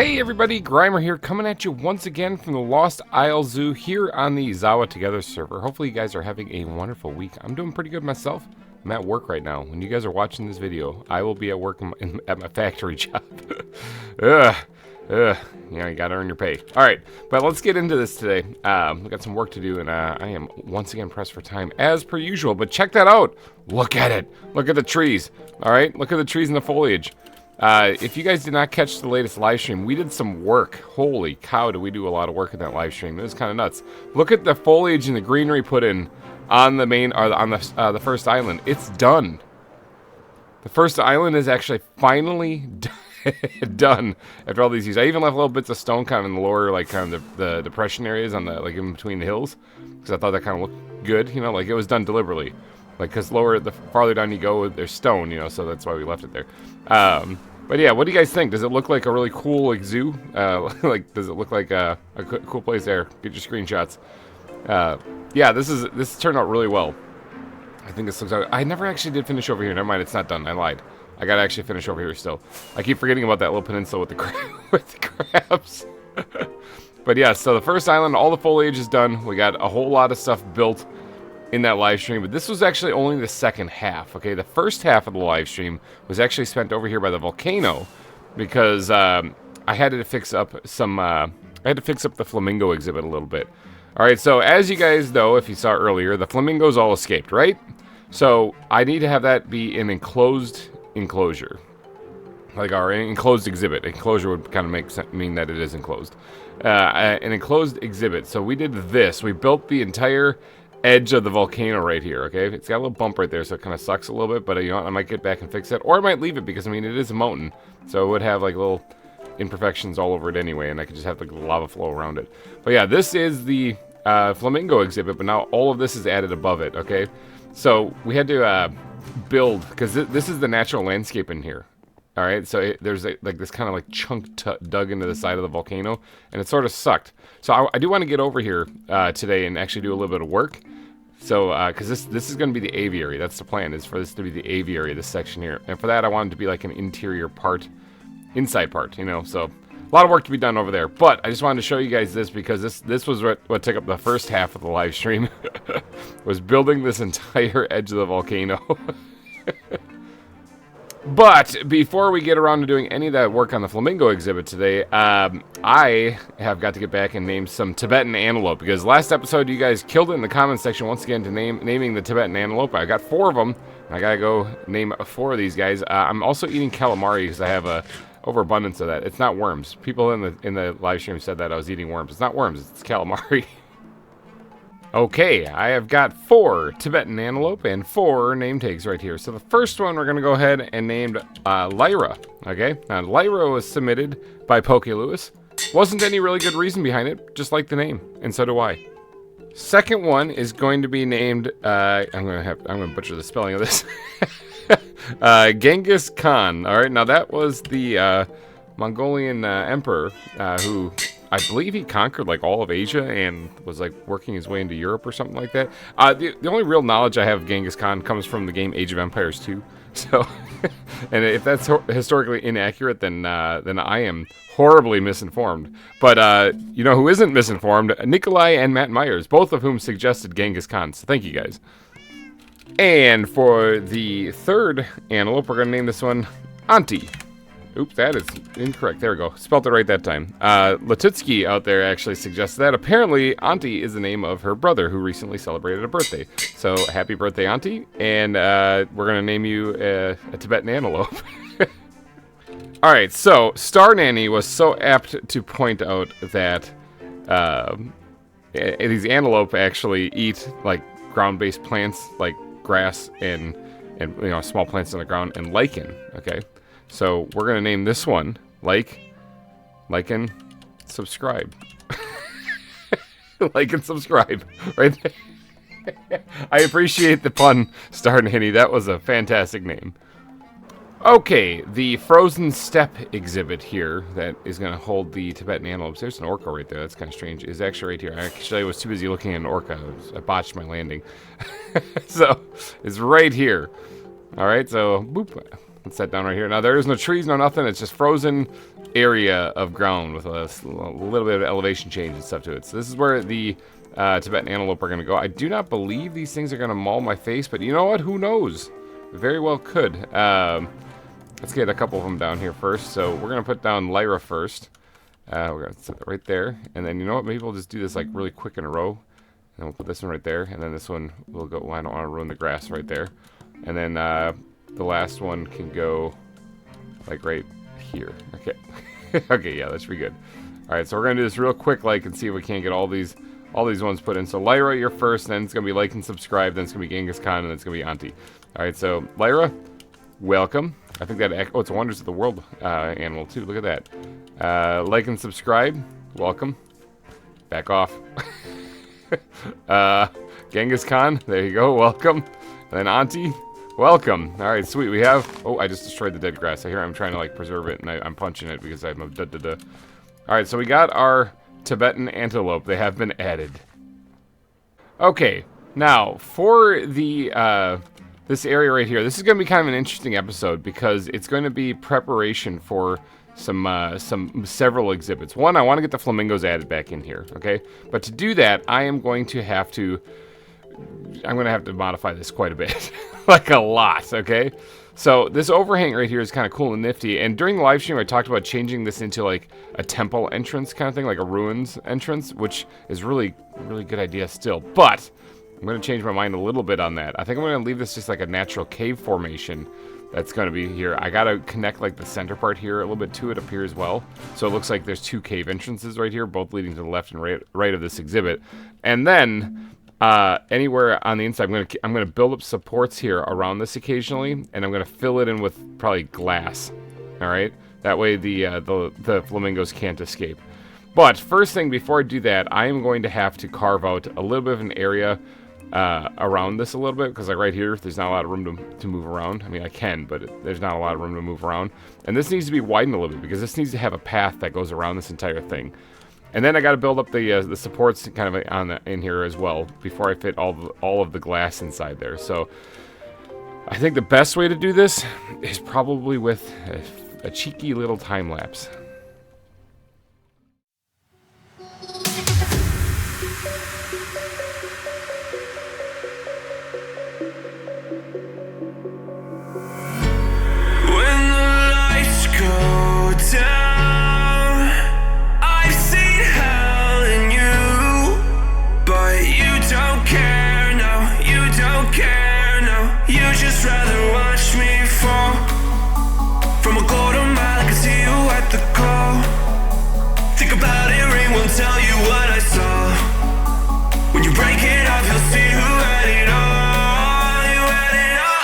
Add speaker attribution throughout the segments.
Speaker 1: Hey everybody, GReimer here, coming at you once again from the Lost Isle Zoo here on the ZAWA Together server. Hopefully you guys are having a wonderful week. I'm doing pretty good myself. I'm at work right now. When you guys are watching this video, I will be at work at my factory job. You know, you gotta earn your pay. Alright, but let's get into this today. We got some work to do, and I am once again pressed for time, as per usual. But check that out! Look at it! Look at the trees! Alright, look at the trees and the foliage. If you guys did not catch the latest live stream, we did some work. Holy cow, did we do a lot of work in that live stream. It was kind of nuts. Look at the foliage and the greenery put in on the main, or on the first island. It's done. The first island is actually finally done after all these years. I even left little bits of stone kind of in the lower, like kind of the depression areas on the, like in between the hills, because I thought that kind of looked good, you know, like it was done deliberately. Like, because the farther down you go, there's stone, you know, so that's why we left it there. But yeah, what do you guys think? Does it look like a really cool, like, zoo? Like, does it look like a cool place there? Get your screenshots. Yeah, this turned out really well. I think this looks out. I never actually did finish over here. Never mind, it's not done. I lied. I gotta actually finish over here still. I keep forgetting about that little peninsula with the crabs. But yeah, so the first island, all the foliage is done. We got a whole lot of stuff built in that live stream, but this was actually only the second half. Okay, the first half of the live stream was actually spent over here by the volcano because I had to fix up some I had to fix up the flamingo exhibit a little bit. All right, so as you guys know, if you saw earlier, the flamingos all escaped, right? So I need to have that be an enclosed enclosure, like our enclosed exhibit. Enclosure would kind of mean that it is enclosed. An enclosed exhibit. So we did this. We built the entire edge of the volcano right here. Okay, it's got a little bump right there, so it kind of sucks a little bit, but you know, I might get back and fix it, or I might leave it because I mean it is a mountain, so it would have like little imperfections all over it anyway, and I could just have like the lava flow around it. But yeah, this is the flamingo exhibit, but now all of this is added above it. Okay, so we had to build, because this is the natural landscape in here. All right, so there's like this kind of like chunk dug into the side of the volcano, and it sort of sucked. So I do want to get over here today and actually do a little bit of work. So, because this is going to be the aviary. That's the plan, is for this to be the aviary, this section here. And for that, I want it to be like an interior part, inside part, you know. So, a lot of work to be done over there. But I just wanted to show you guys this because this was what took up the first half of the live stream, was building this entire edge of the volcano. But before we get around to doing any of that work on the flamingo exhibit today, I have got to get back and name some Tibetan antelope, because last episode you guys killed it in the comments section once again to naming the Tibetan antelope. I got 4 of them. I gotta go name 4 of these guys. I'm also eating calamari because I have a overabundance of that. It's not worms. People in the live stream said that I was eating worms. It's not worms. It's calamari. Okay, I have got 4 Tibetan antelope and 4 name tags right here. So the first one we're going to go ahead and name Lyra. Okay, now Lyra was submitted by Poke Lewis. Wasn't any really good reason behind it, just like the name, and so do I. Second one is going to be named, I'm going to butcher the spelling of this. Genghis Khan. All right, now that was the Mongolian emperor who, I believe he conquered like all of Asia and was like working his way into Europe or something like that. The only real knowledge I have of Genghis Khan comes from the game Age of Empires 2. So, and if that's historically inaccurate, then I am horribly misinformed. But you know who isn't misinformed? Nikolai and Matt Myers, both of whom suggested Genghis Khan. So thank you guys. And for the third antelope, we're going to name this one Auntie. Oops, that is incorrect. There we go. Spelled it right that time. Latutsky out there actually suggested that. Apparently, Auntie is the name of her brother who recently celebrated a birthday. So, happy birthday, Auntie. And we're going to name you a Tibetan antelope. Alright, so Star Nanny was so apt to point out that these antelope actually eat like ground-based plants like grass and you know, small plants on the ground and lichen. Okay. So we're going to name this one, like and subscribe. Like and subscribe, right there. I appreciate the pun, Star Nanny. That was a fantastic name. Okay, the Frozen Steppe exhibit here that is going to hold the Tibetan antelopes. There's an orca right there. That's kind of strange. It's actually right here. Actually, I was too busy looking at an orca. I botched my landing. So, it's right here. All right, so, boop. Let's set down right here. Now there is no trees, no nothing. It's just frozen area of ground with a little bit of elevation change and stuff to it. So this is where the Tibetan antelope are going to go. I do not believe these things are going to maul my face, but you know what? Who knows? Very well could. Let's get a couple of them down here first. So we're going to put down Lyra first. We're going to set that right there. And then you know what? Maybe we'll just do this like really quick in a row. And we'll put this one right there. And then this one will go. Well, I don't want to ruin the grass right there. And then the last one can go like right here. Okay. Okay, yeah, that should be good. All right, so we're going to do this real quick like and see if we can't get all these ones put in. So Lyra, you're first. Then it's going to be like and subscribe. Then it's going to be Genghis Khan. And then it's going to be Auntie. All right, so Lyra, welcome. I think that, oh, it's a Wonders of the World animal too. Look at that. Like and subscribe. Welcome. Back off. Genghis Khan. There you go. Welcome. And then Auntie. Welcome. All right, sweet. We have. Oh, I just destroyed the dead grass. I hear I'm trying to like preserve it, and I'm punching it because I'm a da. All right, so we got our Tibetan antelope. They have been added. Okay, now for the this area right here, this is going to be kind of an interesting episode because it's going to be preparation for several exhibits. One, I want to get the flamingos added back in here, okay? But to do that, I'm going to have to modify this quite a bit, like a lot, okay? So this overhang right here is kind of cool and nifty. And during the live stream, I talked about changing this into like a temple entrance kind of thing, like a ruins entrance, which is really good idea still. But I'm going to change my mind a little bit on that. I think I'm going to leave this just like a natural cave formation that's going to be here. I got to connect like the center part here a little bit to it up here as well. So it looks like there's two cave entrances right here, both leading to the left and right of this exhibit. And then anywhere on the inside, I'm gonna build up supports here around this occasionally, and I'm gonna fill it in with probably glass. All right, that way the flamingos can't escape. But first thing, before I do that, I am going to have to carve out a little bit of an area around this a little bit, because like right here, there's not a lot of room to move around. I mean, I can, but there's not a lot of room to move around. And this needs to be widened a little bit because this needs to have a path that goes around this entire thing. And then I got to build up the supports kind of in here as well before I fit all of the glass inside there. So I think the best way to do this is probably with a cheeky little time lapse.
Speaker 2: When the lights go down, just rather watch me fall from a quarter mile. I can see you at the call. Think about it, ring won't tell you what I saw. When you break it off, you'll see who had it all. You had it all.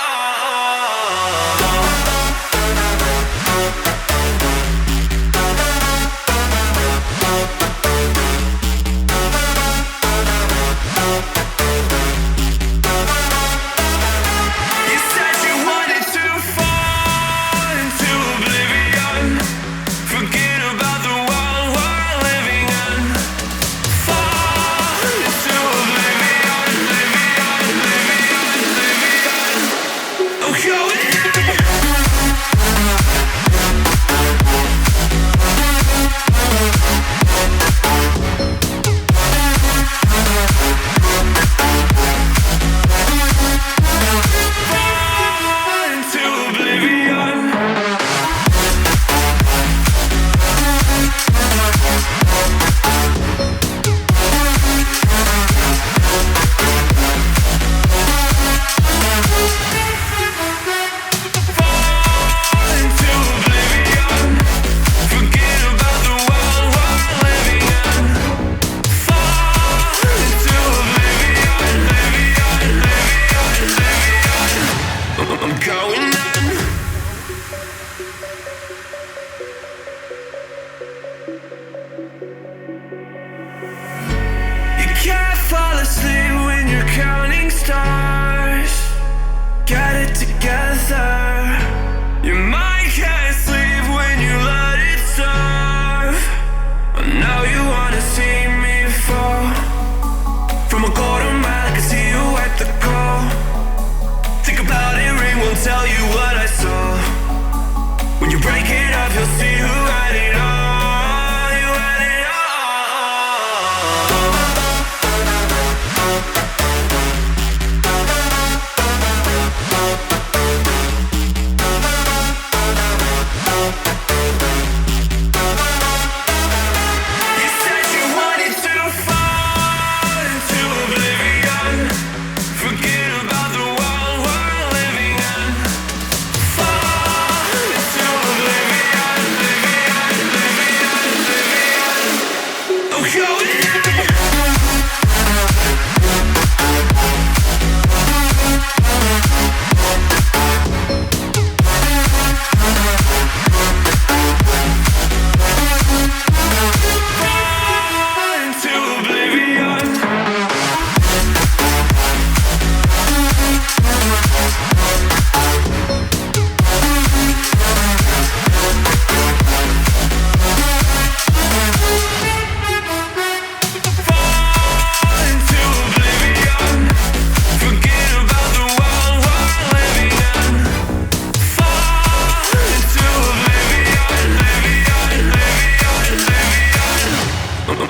Speaker 2: Tell you what I saw.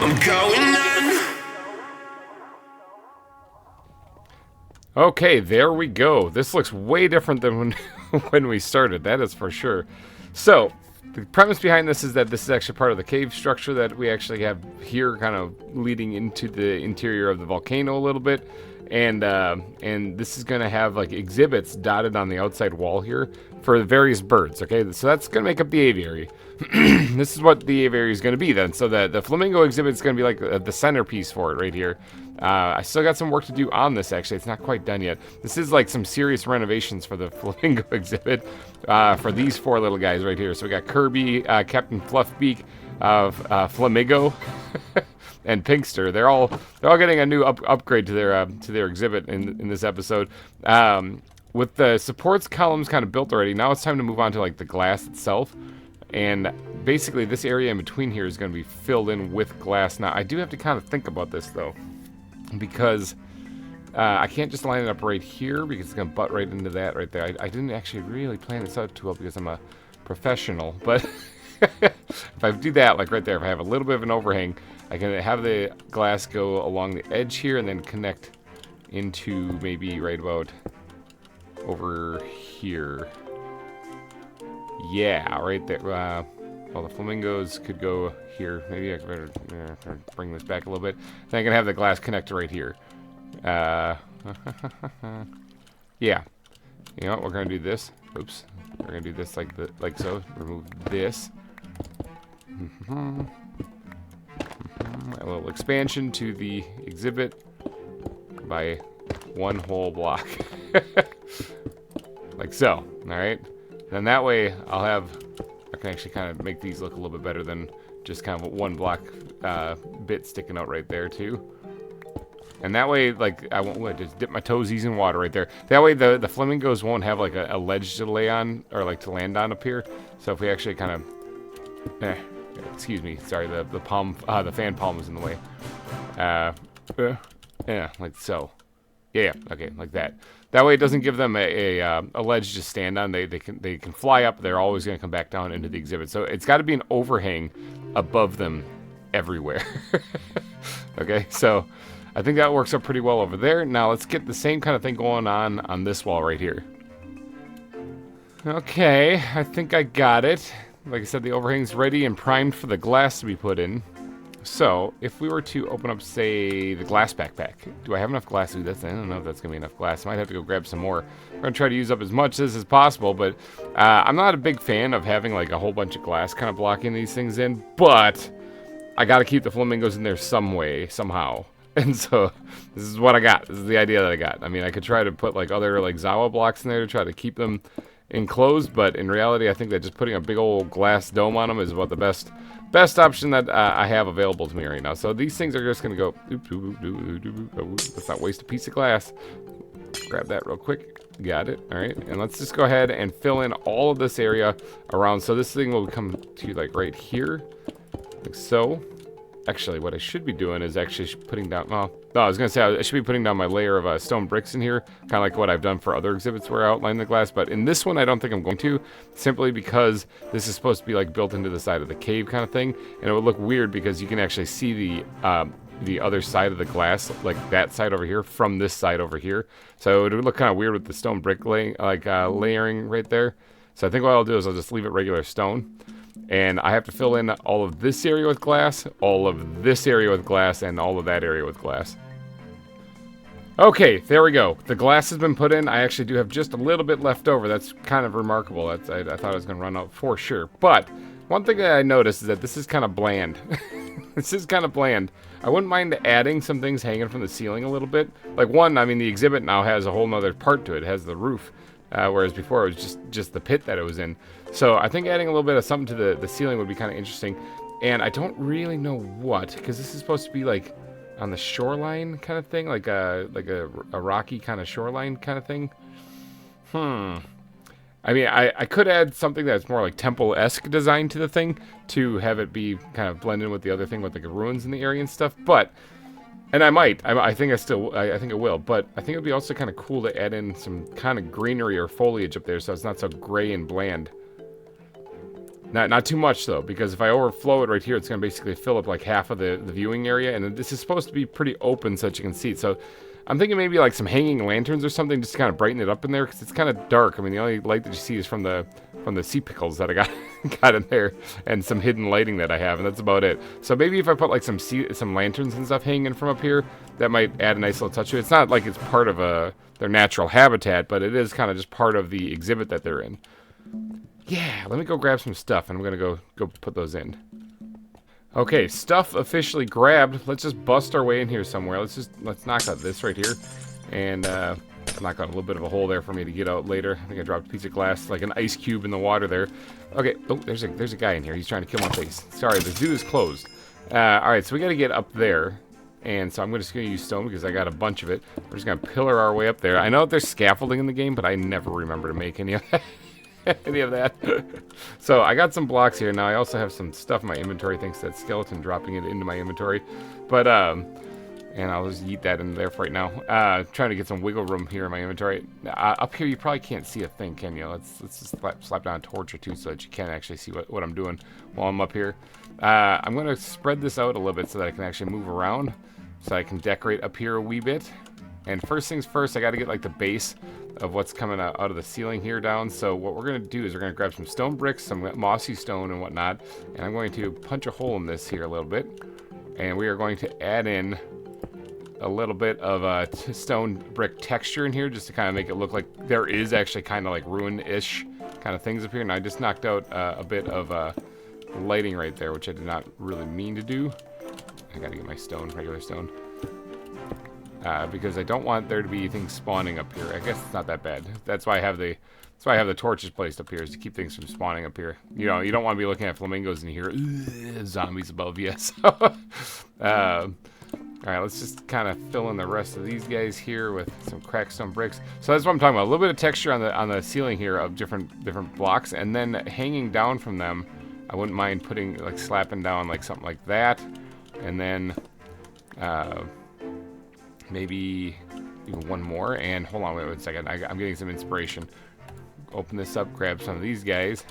Speaker 2: I'm going on.
Speaker 1: Okay, there we go. This looks way different than when, when we started, that is for sure. So, the premise behind this is that this is actually part of the cave structure that we actually have here, kind of leading into the interior of the volcano a little bit. And this is going to have like exhibits dotted on the outside wall here for the various birds, okay? So that's going to make up the aviary. This is what the aviary is going to be then. So the flamingo exhibit is going to be like the centerpiece for it right here. I still got some work to do on this, actually. It's not quite done yet. This is like some serious renovations for the flamingo exhibit for these 4 little guys right here. So we got Kirby, Captain Fluffbeak, Flamingo, and Pinkster. They're all getting a new upgrade to their exhibit in this episode. With the supports columns kind of built already, now it's time to move on to like the glass itself. And basically this area in between here is going to be filled in with glass. Now I do have to kind of think about this though, because I can't just line it up right here because it's going to butt right into that right there. I didn't actually really plan this out too well because I'm a professional, but if I do that, like right there, if I have a little bit of an overhang, I can have the glass go along the edge here and then connect into maybe right about over here. Yeah, right there. Well, the flamingos could go here. Maybe I better bring this back a little bit. Then I can have the glass connector right here. Yeah. You know what? We're gonna do this. Oops. We're gonna do this like so. Remove this. A little expansion to the exhibit by 1 whole block. Like so. Alright. Then that way I can actually kind of make these look a little bit better than just kind of 1 block bit sticking out right there too. And that way, like, I won't just dip my toesies in water right there. That way the flamingos won't have like a ledge to lay on or like to land on up here. So if we actually kind of, excuse me, sorry, the fan palm was in the way. Yeah, like so. Yeah, okay, like that. That way it doesn't give them a ledge to stand on. They can fly up. They're always going to come back down into the exhibit. So it's got to be an overhang above them everywhere. Okay, so I think that works out pretty well over there. Now let's get the same kind of thing going on this wall right here. Okay, I think I got it. Like I said, the overhang's ready and primed for the glass to be put in. So, if we were to open up, say, the glass backpack, do I have enough glass? Ooh, I don't know if that's going to be enough glass. I might have to go grab some more. We're going to try to use up as much of this as possible, but I'm not a big fan of having, like, a whole bunch of glass kind of blocking these things in, but I got to keep the flamingos in there some way, somehow. And so, this is what I got. This is the idea that I got. I mean, I could try to put, like, other, like, ZAWA blocks in there to try to keep them enclosed, but in reality, I think that just putting a big old glass dome on them is about the best option that I have available to me right now. So these things are just going to go, let's not waste a piece of glass. Grab that real quick. Got it. All right. And let's just go ahead and fill in all of this area around. So this thing will come to like right here, like so. Actually, what I should be doing is actually putting down, well, no, I was going to say I should be putting down my layer of stone bricks in here, kind of like what I've done for other exhibits where I outline the glass, but in this one I don't think I'm going to, simply because this is supposed to be like built into the side of the cave kind of thing, and it would look weird because you can actually see the other side of the glass, like that side over here, from this side over here, so it would look kind of weird with the stone brick layering right there. So I think what I'll do is I'll just leave it regular stone. And I have to fill in all of this area with glass, all of this area with glass, and all of that area with glass. Okay, there we go. The glass has been put in. I actually do have just a little bit left over. That's kind of remarkable. I thought I was going to run out for sure. But one thing that I noticed is that this is kind of bland. This is kind of bland. I wouldn't mind adding some things hanging from the ceiling a little bit. Like one, I mean, the exhibit now has a whole nother part to it. It has the roof. Whereas before it was just the pit that it was in. So I think adding a little bit of something to the ceiling would be kind of interesting. And I don't really know what, because this is supposed to be like on the shoreline kind of thing, like a rocky kind of shoreline kind of thing. I mean, I could add something that's more like temple-esque design to the thing to have it be kind of blend in with the other thing with like the ruins in the area and stuff. But and I might. I think it will. But I think it would be also kind of cool to add in some kind of greenery or foliage up there so it's not so gray and bland. Not too much though, because if I overflow it right here, it's going to basically fill up like half of the viewing area, and this is supposed to be pretty open so that you can see it. So I'm thinking maybe like some hanging lanterns or something just to kind of brighten it up in there, because it's kind of dark. I mean, the only light that you see is from the sea pickles that I got in there, and some hidden lighting that I have, and that's about it. So maybe if I put like some lanterns and stuff hanging from up here, that might add a nice little touch to it. It's not like it's part of their natural habitat, but it is kind of just part of the exhibit that they're in. Yeah, let me go grab some stuff, and I'm gonna go put those in. Okay, stuff officially grabbed. Let's just bust our way in here somewhere. Let's knock out this right here, and knock out a little bit of a hole there for me to get out later. I think I dropped a piece of glass, like an ice cube in the water there. Okay, oh, there's a guy in here. He's trying to kill my face. Sorry, the zoo is closed. All right, so we got to get up there, and so I'm just gonna use stone because I got a bunch of it. We're just gonna pillar our way up there. I know that there's scaffolding in the game, but I never remember to make any of that. Any of that. So I got some blocks here. Now I also have some stuff in my inventory thanks to that skeleton dropping it into my inventory. But and I'll just yeet that in there for right now. Trying to get some wiggle room here in my inventory. Up here you probably can't see a thing, can you? Let's just slap down a torch or two so that you can actually see what I'm doing while I'm up here. I'm going to spread this out a little bit so that I can actually move around, so I can decorate up here a wee bit. And first things first, I got to get like the base of what's coming out of the ceiling here down. So what we're going to do is we're going to grab some stone bricks, some mossy stone and whatnot, and I'm going to punch a hole in this here a little bit, and we are going to add in a little bit of a stone brick texture in here just to kind of make it look like there is actually kind of like ruin-ish kind of things up here. And I just knocked out a bit of lighting right there, which I did not really mean to do. I got to get my stone, regular stone. Because I don't want there to be things spawning up here. I guess it's not that bad. That's why I have the torches placed up here, is to keep things from spawning up here. You know, you don't want to be looking at flamingos and you hear zombies above you. So, all right, let's just kind of fill in the rest of these guys here with some cracked stone bricks. So that's what I'm talking about. A little bit of texture on the ceiling here of different blocks, and then hanging down from them, I wouldn't mind putting like slapping down like something like that, and then. Maybe even one more, and hold on, wait a second. I'm getting some inspiration. Open this up, grab some of these guys,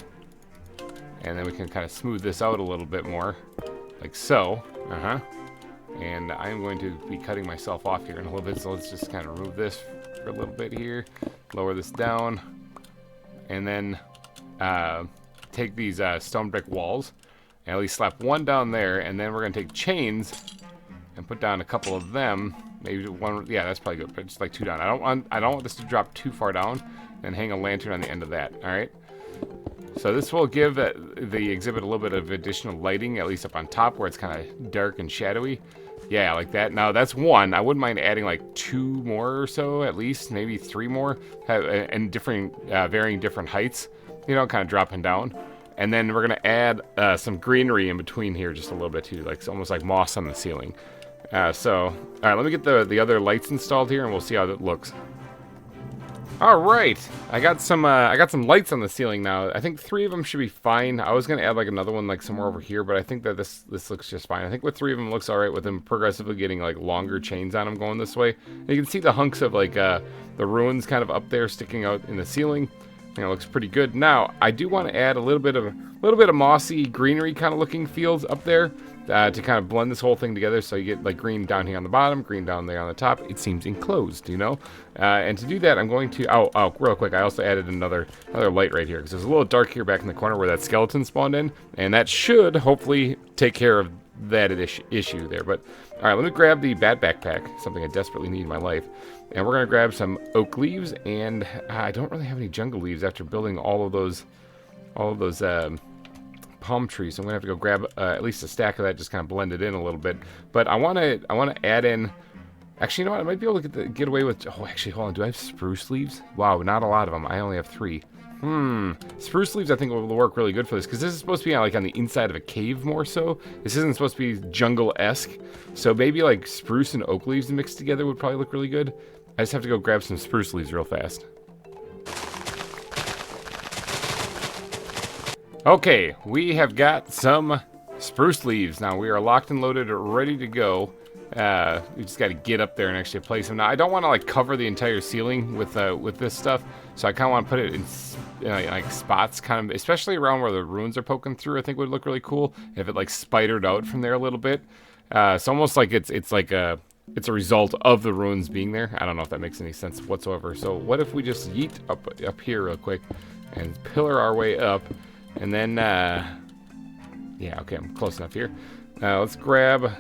Speaker 1: and then we can kind of smooth this out a little bit more, like so. And I'm going to be cutting myself off here in a little bit, so let's just kind of remove this for a little bit here, lower this down, and then take these stone brick walls, and at least slap one down there, and then we're going to take chains and put down a couple of them. Maybe one, yeah, that's probably good, but just like two down. I don't want this to drop too far down, and hang a lantern on the end of that. All right. So this will give the exhibit a little bit of additional lighting, at least up on top where it's kind of dark and shadowy. Yeah, like that. Now that's one. I wouldn't mind adding like two more or so, at least maybe three more, and varying different heights. You know, kind of dropping down. And then we're gonna add some greenery in between here, just a little bit too, like it's almost like moss on the ceiling. So, all right, let me get the other lights installed here, and we'll see how that looks. All right, I got some lights on the ceiling now. I think 3 of them should be fine. I was gonna add like another one like somewhere over here, but I think that this looks just fine. I think with 3 of them looks all right, with them progressively getting like longer chains on them going this way. And you can see the hunks of like the ruins kind of up there sticking out in the ceiling. I think it looks pretty good. Now, I do want to add a little bit of mossy greenery kind of looking fields up there to kind of blend this whole thing together, so you get like green down here on the bottom, green down there on the top. It seems enclosed, you know. And to do that, I'm going to real quick. I also added another light right here because there's a little dark here back in the corner where that skeleton spawned in, and that should hopefully take care of that issue there. But all right, let me grab the bat backpack, something I desperately need in my life. And we're going to grab some oak leaves, and I don't really have any jungle leaves after building all of those palm trees. So I'm going to have to go grab at least a stack of that, just kind of blend it in a little bit. But I want to add in, actually, you know what? I might be able to get away with, actually, hold on. Do I have spruce leaves? Wow, not a lot of them. I only have 3. Spruce leaves I think will work really good for this, because this is supposed to be like on the inside of a cave more so. This isn't supposed to be jungle-esque. So maybe like spruce and oak leaves mixed together would probably look really good. I just have to go grab some spruce leaves real fast. Okay, we have got some Spruce leaves. Now we are locked and loaded, ready to go. We just got to get up there and actually place them. Now I don't want to like cover the entire ceiling with this stuff, so I kind of want to put it in like spots, kind of, especially around where the runes are poking through. I think would look really cool if it like spidered out from there a little bit. It's almost like it's a result of the runes being there. I don't know if that makes any sense whatsoever. So what if we just yeet up here real quick and pillar our way up, and then yeah, okay, I'm close enough here. Let's grab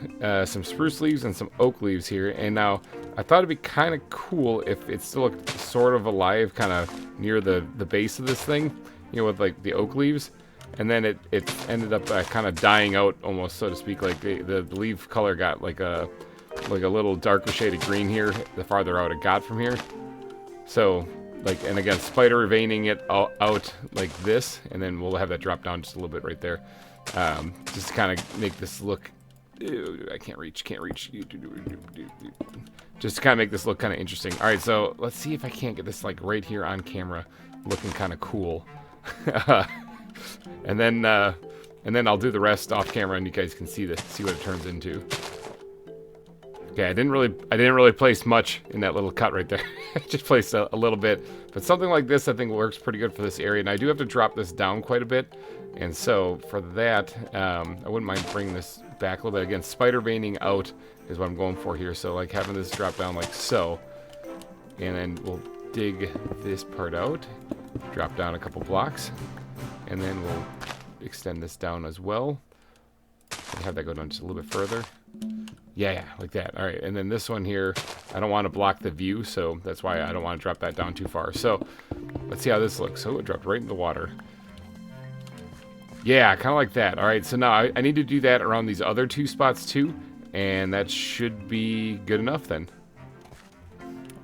Speaker 1: some spruce leaves and some oak leaves here. And now, I thought it'd be kind of cool if it still looked sort of alive, kind of near the base of this thing, you know, with like the oak leaves. And then it ended up kind of dying out almost, so to speak. Like the leaf color got like a little darker shade of green here, the farther out it got from here. So, like, and again, spider veining it out like this, and then we'll have that drop down just a little bit right there. Just to kind of make this look, I can't reach, just to kind of make this look kind of interesting. All right, so let's see if I can't get this like right here on camera looking kind of cool. and then I'll do the rest off camera and you guys can see what it turns into. Okay, I didn't really place much in that little cut right there. I just placed a little bit, but something like this I think works pretty good for this area. And I do have to drop this down quite a bit, and so for that, I wouldn't mind bringing this back a little bit. Again, spider veining out is what I'm going for here. So like having this drop down like so, and then we'll dig this part out, drop down a couple blocks, and then we'll extend this down as well. And have that go down just a little bit further. Yeah, like that. All right, and then this one here, I don't want to block the view, so that's why I don't want to drop that down too far. So let's see how this looks. So it dropped right in the water. Yeah, kind of like that. All right, so now I need to do that around these other two spots too, and that should be good enough then.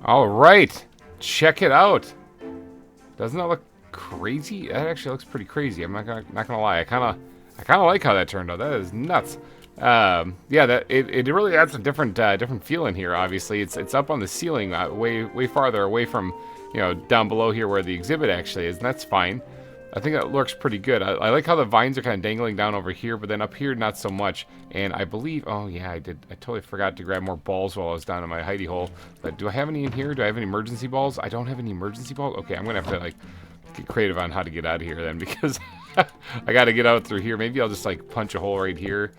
Speaker 1: All right, check it out. Doesn't that look crazy? That actually looks pretty crazy. I'm not gonna lie. I kind of like how that turned out. That is nuts. Yeah, that it really adds a different feel in here. Obviously, it's up on the ceiling, way farther away from, you know, down below here where the exhibit actually is, and that's fine. I think that looks pretty good. I like how the vines are kind of dangling down over here, but then up here not so much. And I believe, oh yeah, I totally forgot to grab more balls while I was down in my hidey hole. But do I have any in here? Do I have any emergency balls? I don't have any emergency balls. Okay, I'm gonna have to like get creative on how to get out of here then, because I got to get out through here. Maybe I'll just like punch a hole right here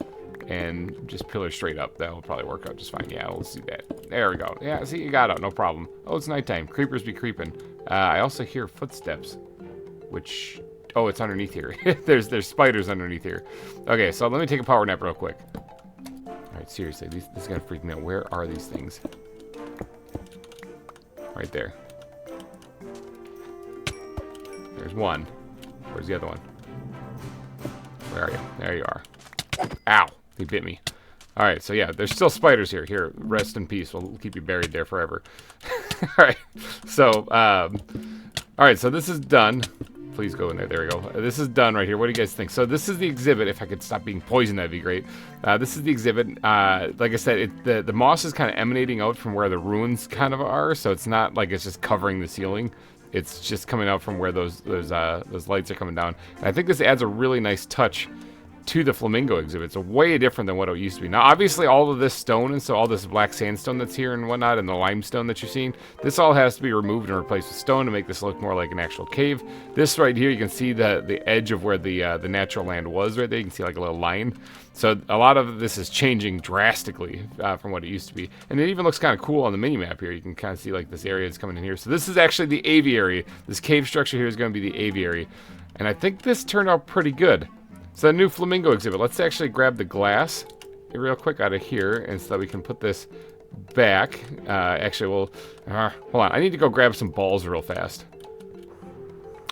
Speaker 1: and just pillar straight up. That will probably work out just fine. Yeah, let's do that. There we go. Yeah, see, you got out, no problem. Oh, it's nighttime. Creepers be creeping. I also hear footsteps, which, oh, it's underneath here. there's spiders underneath here. Okay, so let me take a power nap real quick. All right, seriously, this is gonna freak me out. Where are these things? Right there. There's one. Where's the other one? Where are you? There you are. Ow! He bit me. Alright, so yeah, there's still spiders here. Here, rest in peace. We'll keep you buried there forever. Alright, so, alright, so this is done. Please go in there. There we go. This is done right here. What do you guys think? So this is the exhibit. If I could stop being poisoned, that'd be great. This is the exhibit. Like I said, the moss is kind of emanating out from where the ruins kind of are, so it's not like it's just covering the ceiling. It's just coming out from where those lights are coming down. And I think this adds a really nice touch to the Flamingo exhibit. It's way different than what it used to be. Now, obviously, all of this stone, and so all this black sandstone that's here and whatnot, and the limestone that you're seeing, this all has to be removed and replaced with stone to make this look more like an actual cave. This right here, you can see the edge of where the natural land was right there. You can see like a little line. So a lot of this is changing drastically from what it used to be. And it even looks kind of cool on the mini-map here. You can kind of see like this area is coming in here. So this is actually the aviary. This cave structure here is going to be the aviary. And I think this turned out pretty good. So the new Flamingo exhibit. Let's actually grab the glass real quick out of here, and so that we can put this back. Actually, we'll hold on. I need to go grab some balls real fast.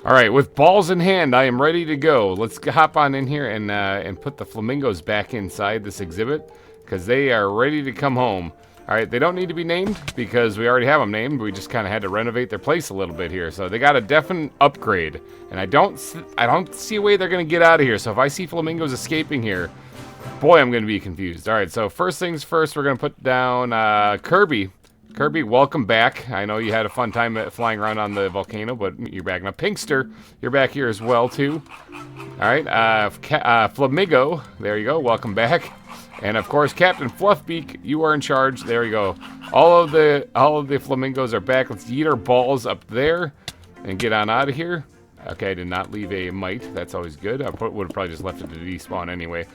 Speaker 1: All right, with balls in hand, I am ready to go. Let's hop on in here and put the flamingos back inside this exhibit, because they are ready to come home. All right, they don't need to be named because we already have them named. We just kind of had to renovate their place a little bit here. So they got a definite upgrade, and I don't see a way they're going to get out of here. So if I see flamingos escaping here, boy, I'm going to be confused. All right, so first things first, we're going to put down Kirby. Kirby, welcome back. I know you had a fun time flying around on the volcano, but you're back now. Pinkster, you're back here as well too. All right, Flamingo, there you go. Welcome back. And of course, Captain Fluffbeak, you are in charge. There you go. All of the flamingos are back. Let's yeet our balls up there and get on out of here. Okay, I did not leave a mite. That's always good. I would have probably just left it to despawn anyway.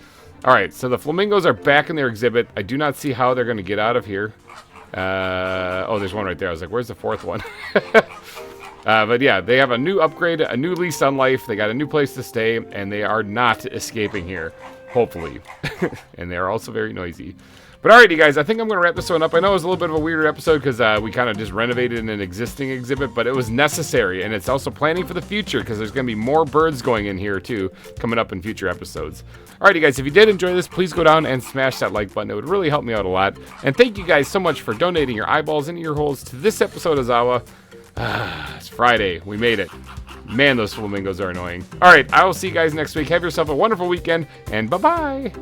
Speaker 1: All right, so the flamingos are back in their exhibit. I do not see how they're going to get out of here. Oh, there's one right there. I was like, where's the fourth one? But yeah, they have a new upgrade, a new lease on life. They got a new place to stay, and they are not escaping here, hopefully. And they're also very noisy. But alrighty, guys, I think I'm going to wrap this one up. I know it was a little bit of a weirder episode because we kind of just renovated an existing exhibit, but it was necessary, and it's also planning for the future because there's going to be more birds going in here, too, coming up in future episodes. Alrighty, guys, if you did enjoy this, please go down and smash that like button. It would really help me out a lot. And thank you guys so much for donating your eyeballs and ear holes to this episode of ZAWA. It's Friday. We made it. Man, those flamingos are annoying. Alright, I will see you guys next week. Have yourself a wonderful weekend, and bye-bye.